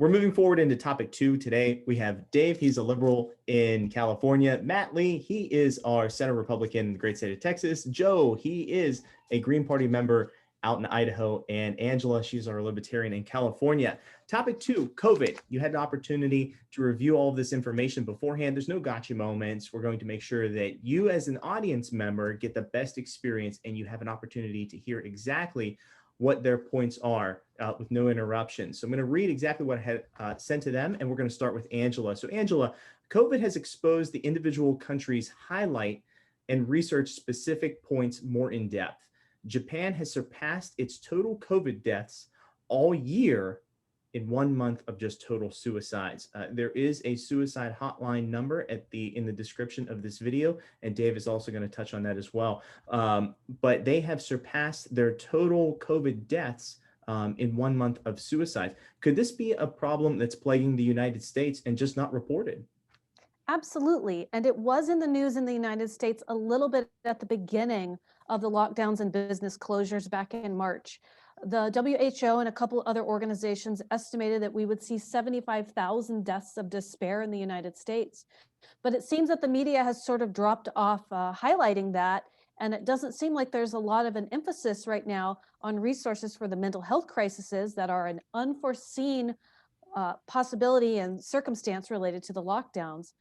We're moving forward into topic 2 today. We have Dave. He's a liberal in California. Matt Lee, he is our Senate Republican in the great state of Texas. Joe, he is a Green Party member out in Idaho. And Angela, she's our libertarian in California. Topic 2, COVID. You had an opportunity to review all of this information beforehand. There's no gotcha moments. We're going to make sure that you as an audience member get the best experience and you have an opportunity to hear exactly what their points are with no interruptions. So I'm going to read exactly what I had sent to them, and we're going to start with Angela. So Angela, COVID has exposed the individual countries' highlight and research specific points more in depth. Japan has surpassed its total COVID deaths all year in 1 month of just total suicides. There is a suicide hotline number in the description of this video, and Dave is also going to touch on that as well. But they have surpassed their total COVID deaths in 1 month of suicides. Could this be a problem that's plaguing the United States and just not reported? Absolutely. And it was in the news in the United States a little bit at the beginning of the lockdowns and business closures back in March. The WHO and a couple other organizations estimated that we would see 75,000 deaths of despair in the United States. But it seems that the media has sort of dropped off highlighting that. And it doesn't seem like there's a lot of an emphasis right now on resources for the mental health crises that are an unforeseen possibility and circumstance related to the lockdowns.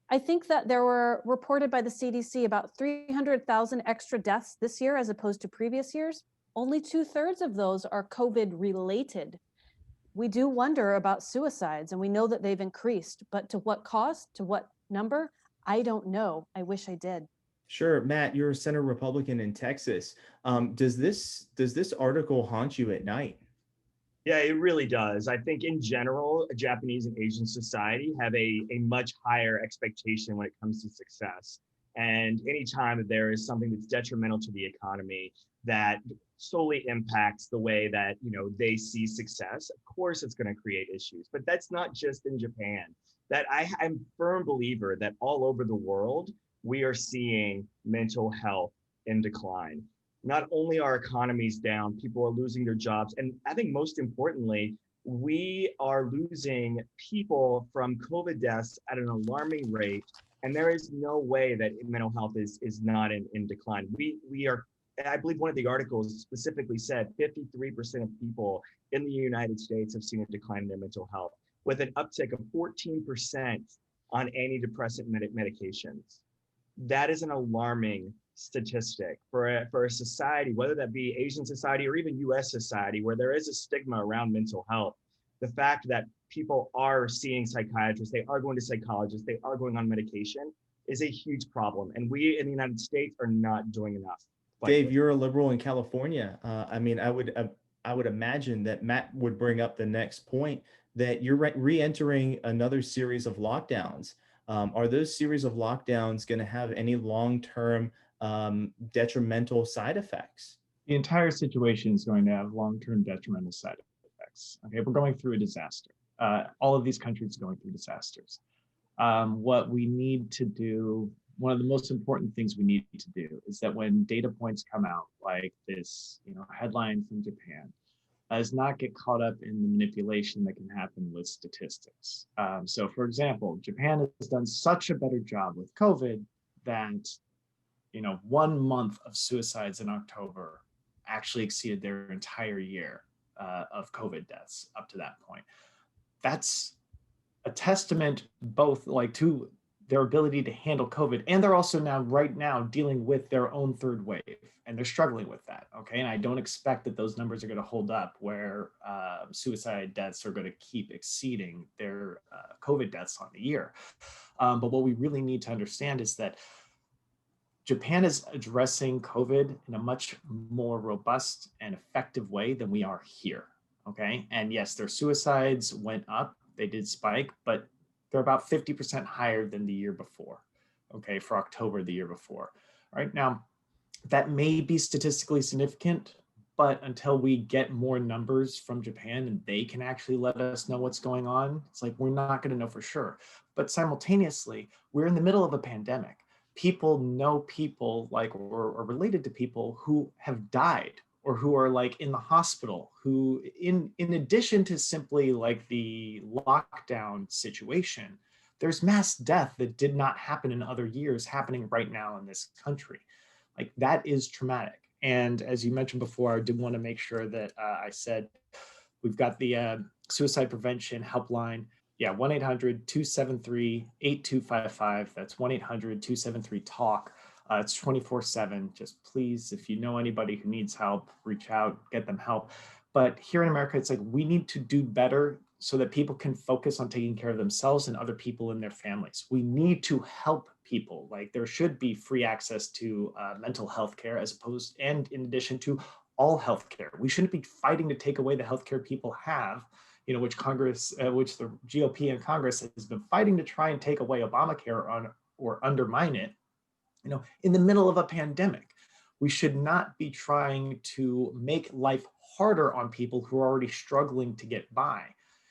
I think that there were reported by the CDC about 300,000 extra deaths this year as opposed to previous years. Only 2/3 of those are COVID related. We do wonder about suicides and we know that they've increased, but to what cost, to what number? I don't know. I wish I did. Sure. Matt, you're a Senate Republican in Texas. Does this article haunt you at night? Yeah, it really does. I think in general, Japanese and Asian society have a much higher expectation when it comes to success. And anytime that there is something that's detrimental to the economy that solely impacts the way that they see success, of course it's going to create issues. But that's not just in Japan. I'm a firm believer that all over the world, we are seeing mental health in decline. Not only are economies down, people are losing their jobs. And I think most importantly, we are losing people from COVID deaths at an alarming rate. And there is no way that mental health is not in decline. We are, I believe one of the articles specifically said 53% of people in the United States have seen a decline in their mental health, with an uptick of 14% on antidepressant medications. That is an alarming statistic for a society, whether that be Asian society or even US society, where there is a stigma around mental health. The fact that people are seeing psychiatrists, they are going to psychologists, they are going on medication is a huge problem. And we in the United States are not doing enough. Dave, you're a liberal in California. I mean, I would imagine that Matt would bring up the next point that you're re-entering another series of lockdowns. Are those series of lockdowns going to have any long-term detrimental side effects? The entire situation is going to have long-term detrimental side effects. Okay, we're going through a disaster. All of these countries are going through disasters. What we need to do, one of the most important things we need to do is that when data points come out like this, headline from Japan, is not get caught up in the manipulation that can happen with statistics. So for example, Japan has done such a better job with COVID that 1 month of suicides in October actually exceeded their entire year of COVID deaths up to that point. That's a testament both to their ability to handle COVID, and they're also right now dealing with their own third wave, and they're struggling with that. Okay, and I don't expect that those numbers are going to hold up where suicide deaths are going to keep exceeding their COVID deaths on the year. But what we really need to understand is that Japan is addressing COVID in a much more robust and effective way than we are here. Okay, and yes, their suicides went up, they did spike, but they're about 50% higher than the year before, okay, for October the year before. Right now, that may be statistically significant, but until we get more numbers from Japan and they can actually let us know what's going on, it's we're not going to know for sure. But simultaneously, we're in the middle of a pandemic. People know people or related to people who have died or who are like in the hospital, who in addition to simply like the lockdown situation, there's mass death that did not happen in other years happening right now in this country. Like that is traumatic. And as you mentioned before, I did want to make sure that I said we've got the suicide prevention helpline. Yeah, 1-800-273-8255. That's 1-800-273-TALK. It's 24/7. Just please, if you know anybody who needs help, reach out, get them help. But here in America, it's like we need to do better so that people can focus on taking care of themselves and other people in their families. We need to help people. Like there should be free access to mental health care as opposed, and in addition to all health care. We shouldn't be fighting to take away the health care people have, you know, which which the GOP in Congress has been fighting to try and take away Obamacare on or undermine it, you know, in the middle of a pandemic. We should not be trying to make life harder on people who are already struggling to get by.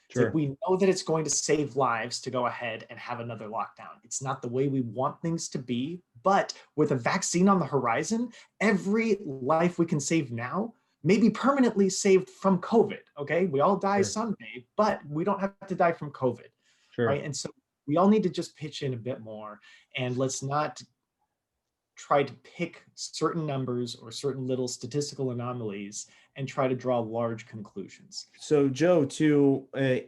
It's like we know that it's going to save lives to go ahead and have another lockdown. It's not the way we want things to be, but with a vaccine on the horizon, every life we can save now may be permanently saved from COVID, okay? We all die someday, but we don't have to die from COVID, right? And so we all need to just pitch in a bit more, and let's not try to pick certain numbers or certain little statistical anomalies and try to draw large conclusions. So Joe, to a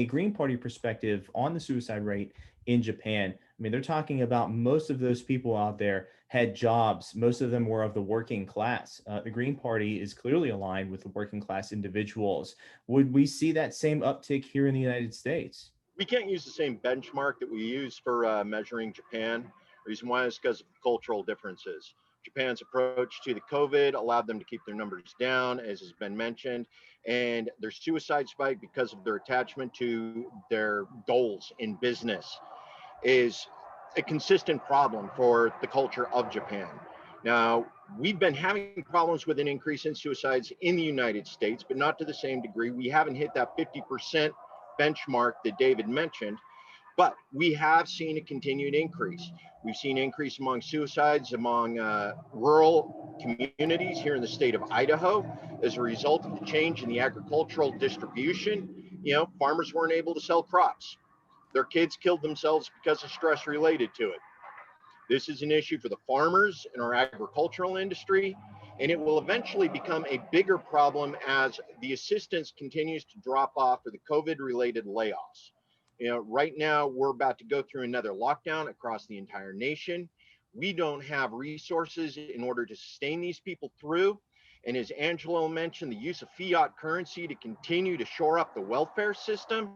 Green Party perspective on the suicide rate in Japan, I mean, they're talking about most of those people out there had jobs. Most of them were of the working class. The Green Party is clearly aligned with the working class individuals. Would we see that same uptick here in the United States? We can't use the same benchmark that we use for measuring Japan. The reason why is because of cultural differences. Japan's approach to the COVID allowed them to keep their numbers down, as has been mentioned, and their suicide spike because of their attachment to their goals in business is a consistent problem for the culture of Japan. Now, we've been having problems with an increase in suicides in the United States, but not to the same degree. We haven't hit that 50% benchmark that David mentioned, but we have seen a continued increase. We've seen an increase among suicides among rural communities here in the state of Idaho as a result of the change in the agricultural distribution. You know, farmers weren't able to sell crops. Their kids killed themselves because of stress related to it. This is an issue for the farmers in our agricultural industry, and it will eventually become a bigger problem as the assistance continues to drop off for the COVID-related layoffs. You know, right now we're about to go through another lockdown across the entire nation. We don't have resources in order to sustain these people through. And as Angelo mentioned, the use of fiat currency to continue to shore up the welfare system,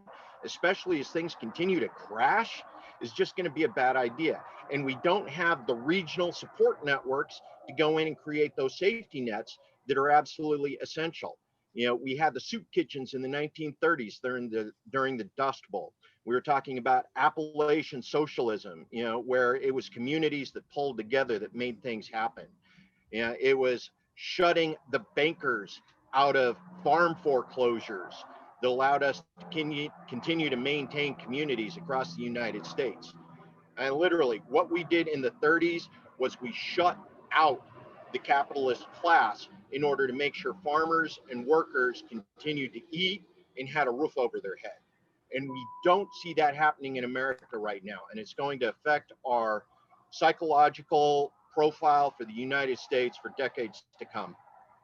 especially as things continue to crash, is just going to be a bad idea. And we don't have the regional support networks to go in and create those safety nets that are absolutely essential. You know, we had the soup kitchens in the 1930s during the Dust Bowl. We were talking about Appalachian socialism, you know, where it was communities that pulled together that made things happen. You know, it was shutting the bankers out of farm foreclosures that allowed us to continue to maintain communities across the United States. And literally what we did in the 30s was we shut out the capitalist class in order to make sure farmers and workers continued to eat and had a roof over their head. And we don't see that happening in America right now. And it's going to affect our psychological profile for the United States for decades to come.